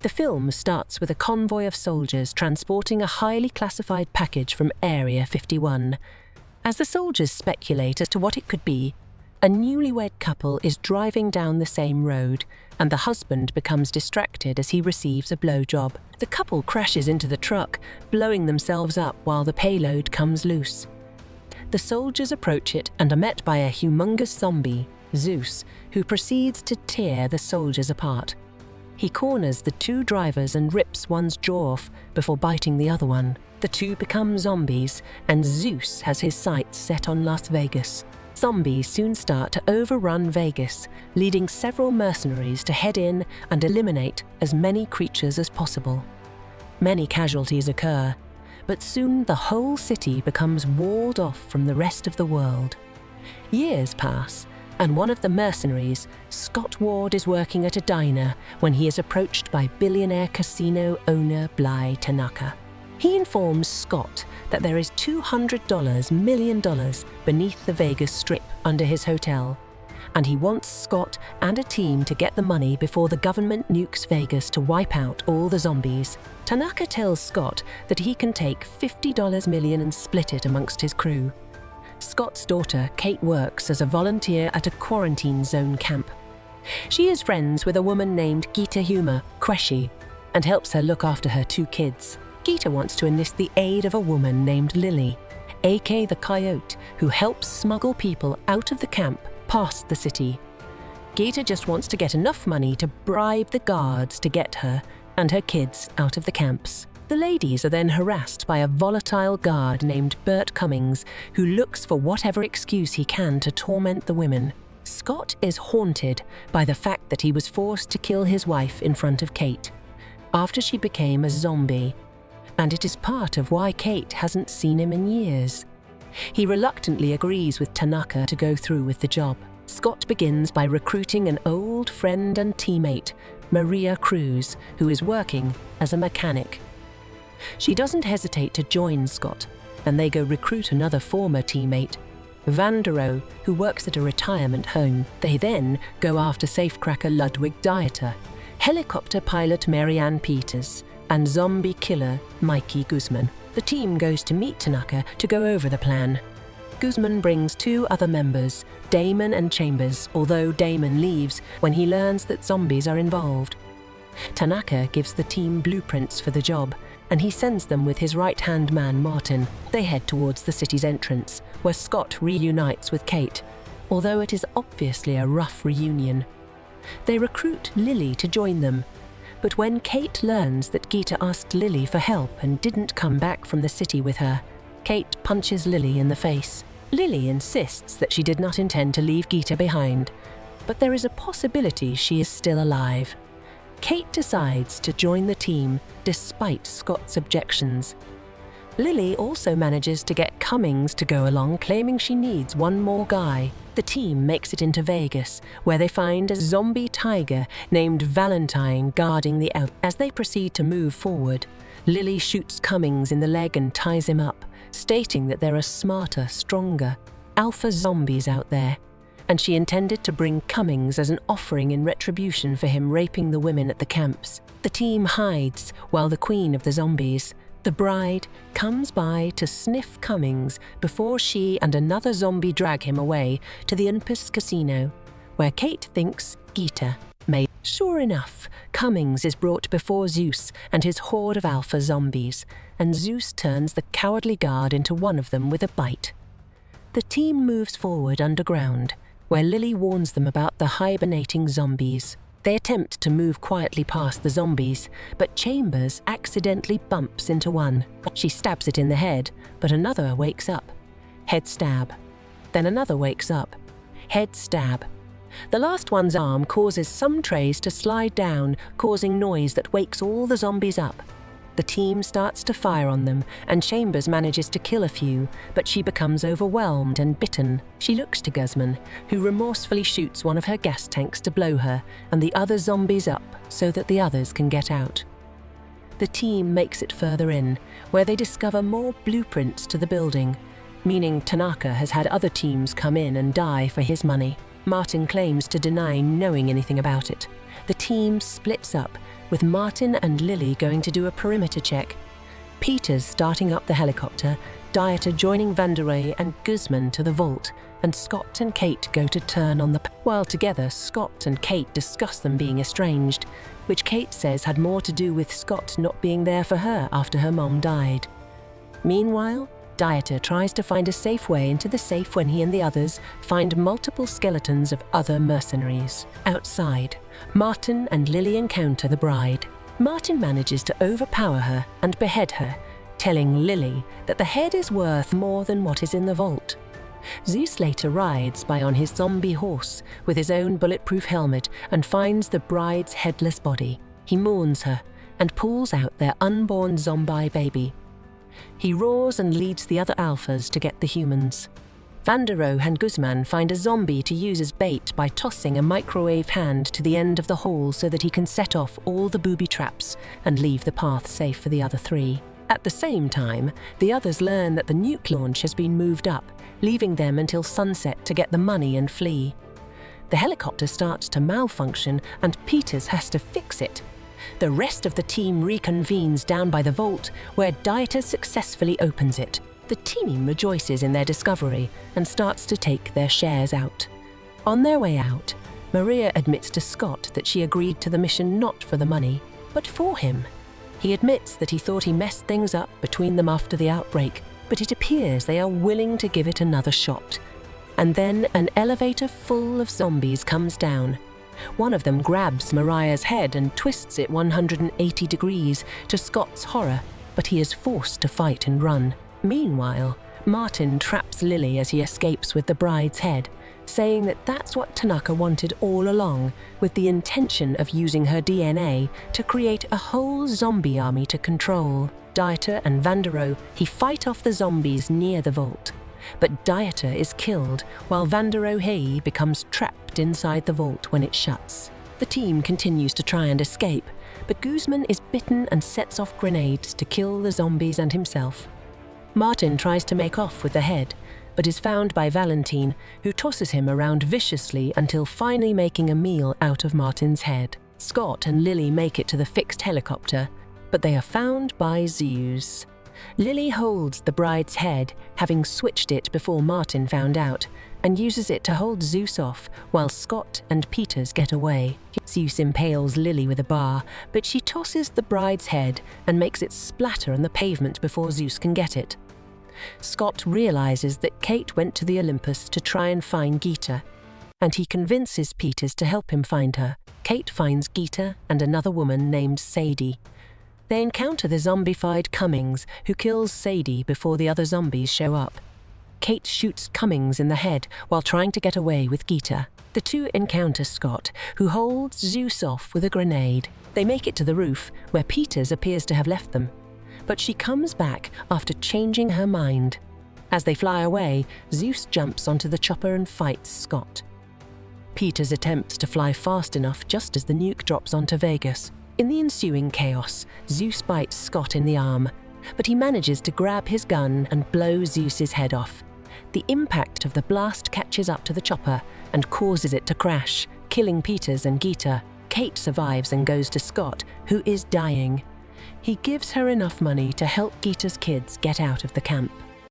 The film starts with a convoy of soldiers transporting a highly classified package from Area 51. As the soldiers speculate as to what it could be, a newlywed couple is driving down the same road, and the husband becomes distracted as he receives a blowjob. The couple crashes into the truck, blowing themselves up while the payload comes loose. The soldiers approach it and are met by a humongous zombie, Zeus, who proceeds to tear the soldiers apart. He corners the two drivers and rips one's jaw off before biting the other one. The two become zombies, and Zeus has his sights set on Las Vegas. Zombies soon start to overrun Vegas, leading several mercenaries to head in and eliminate as many creatures as possible. Many casualties occur, but soon the whole city becomes walled off from the rest of the world. Years pass, and one of the mercenaries, Scott Ward, is working at a diner when he is approached by billionaire casino owner Bly Tanaka. He informs Scott that there is $200 million beneath the Vegas Strip under his hotel, and he wants Scott and a team to get the money before the government nukes Vegas to wipe out all the zombies. Tanaka tells Scott that he can take $50 million and split it amongst his crew. Scott's daughter, Kate, works as a volunteer at a quarantine zone camp. She is friends with a woman named Gita Huma Qureshi and helps her look after her two kids. Gita wants to enlist the aid of a woman named Lily, aka the Coyote, who helps smuggle people out of the camp past the city. Gita just wants to get enough money to bribe the guards to get her and her kids out of the camps. The ladies are then harassed by a volatile guard named Bert Cummings, who looks for whatever excuse he can to torment the women. Scott is haunted by the fact that he was forced to kill his wife in front of Kate after she became a zombie, and it is part of why Kate hasn't seen him in years. He reluctantly agrees with Tanaka to go through with the job. Scott begins by recruiting an old friend and teammate, Maria Cruz, who is working as a mechanic. She doesn't hesitate to join Scott, and they go recruit another former teammate, Vandero, who works at a retirement home. They then go after safecracker Ludwig Dieter, helicopter pilot Marianne Peters, and zombie killer Mikey Guzman. The team goes to meet Tanaka to go over the plan. Guzman brings two other members, Damon and Chambers, although Damon leaves when he learns that zombies are involved. Tanaka gives the team blueprints for the job, and he sends them with his right-hand man Martin. They head towards the city's entrance, where Scott reunites with Kate, although it is obviously a rough reunion. They recruit Lily to join them, but when Kate learns that Gita asked Lily for help and didn't come back from the city with her, Kate punches Lily in the face. Lily insists that she did not intend to leave Gita behind, but there is a possibility she is still alive. Kate decides to join the team despite Scott's objections. Lily also manages to get Cummings to go along, claiming she needs one more guy. The team makes it into Vegas, where they find a zombie tiger named Valentine guarding the out. As they proceed to move forward, Lily shoots Cummings in the leg and ties him up, stating that there are smarter, stronger, alpha zombies out there, and she intended to bring Cummings as an offering in retribution for him raping the women at the camps. The team hides while the queen of the zombies, the bride, comes by to sniff Cummings before she and another zombie drag him away to the Olympus Casino, where Kate thinks Gita may. Sure enough, Cummings is brought before Zeus and his horde of alpha zombies, and Zeus turns the cowardly guard into one of them with a bite. The team moves forward underground, where Lily warns them about the hibernating zombies. They attempt to move quietly past the zombies, but Chambers accidentally bumps into one. She stabs it in the head, but another wakes up. Head stab. Then another wakes up. Head stab. The last one's arm causes some trays to slide down, causing noise that wakes all the zombies up. The team starts to fire on them, and Chambers manages to kill a few, but she becomes overwhelmed and bitten. She looks to Guzman, who remorsefully shoots one of her gas tanks to blow her and the other zombies up so that the others can get out. The team makes it further in, where they discover more blueprints to the building, meaning Tanaka has had other teams come in and die for his money. Martin claims to deny knowing anything about it. The team splits up, with Martin and Lily going to do a perimeter check. Peter's starting up the helicopter, Dieter joining Van der Ray and Guzman to the vault, and Scott and Kate go to turn on the... While together, Scott and Kate discuss them being estranged, which Kate says had more to do with Scott not being there for her after her mom died. Meanwhile, Dieter tries to find a safe way into the safe when he and the others find multiple skeletons of other mercenaries. Outside, Martin and Lily encounter the bride. Martin manages to overpower her and behead her, telling Lily that the head is worth more than what is in the vault. Zeus later rides by on his zombie horse with his own bulletproof helmet and finds the bride's headless body. He mourns her and pulls out their unborn zombie baby. He roars and leads the other alphas to get the humans. Van der Rohe and Guzman find a zombie to use as bait by tossing a microwave hand to the end of the hall so that he can set off all the booby traps and leave the path safe for the other three. At the same time, the others learn that the nuke launch has been moved up, leaving them until sunset to get the money and flee. The helicopter starts to malfunction and Peters has to fix it. The rest of the team reconvenes down by the vault, where Dieter successfully opens it. The team rejoices in their discovery and starts to take their shares out. On their way out, Maria admits to Scott that she agreed to the mission not for the money, but for him. He admits that he thought he messed things up between them after the outbreak, but it appears they are willing to give it another shot. And then an elevator full of zombies comes down. One of them grabs Mariah's head and twists it 180 degrees to Scott's horror, but he is forced to fight and run. Meanwhile, Martin traps Lily as he escapes with the bride's head, saying that that's what Tanaka wanted all along, with the intention of using her DNA to create a whole zombie army to control. Dieter and Van der Rohe fight off the zombies near the vault, but Dieter is killed while Van der Rohe becomes trapped inside the vault when it shuts. The team continues to try and escape, but Guzman is bitten and sets off grenades to kill the zombies and himself. Martin tries to make off with the head, but is found by Valentine, who tosses him around viciously until finally making a meal out of Martin's head. Scott and Lily make it to the fixed helicopter, but they are found by Zeus. Lily holds the bride's head, having switched it before Martin found out, and uses it to hold Zeus off while Scott and Peters get away. Zeus impales Lily with a bar, but she tosses the bride's head and makes it splatter on the pavement before Zeus can get it. Scott realizes that Kate went to the Olympus to try and find Gita, and he convinces Peters to help him find her. Kate finds Gita and another woman named Sadie. They encounter the zombified Cummings, who kills Sadie before the other zombies show up. Kate shoots Cummings in the head while trying to get away with Gita. The two encounter Scott, who holds Zeus off with a grenade. They make it to the roof, where Peters appears to have left them, but she comes back after changing her mind. As they fly away, Zeus jumps onto the chopper and fights Scott. Peters attempts to fly fast enough just as the nuke drops onto Vegas. In the ensuing chaos, Zeus bites Scott in the arm, but he manages to grab his gun and blow Zeus's head off. The impact of the blast catches up to the chopper and causes it to crash, killing Peters and Gita. Kate survives and goes to Scott, who is dying. He gives her enough money to help Gita's kids get out of the camp.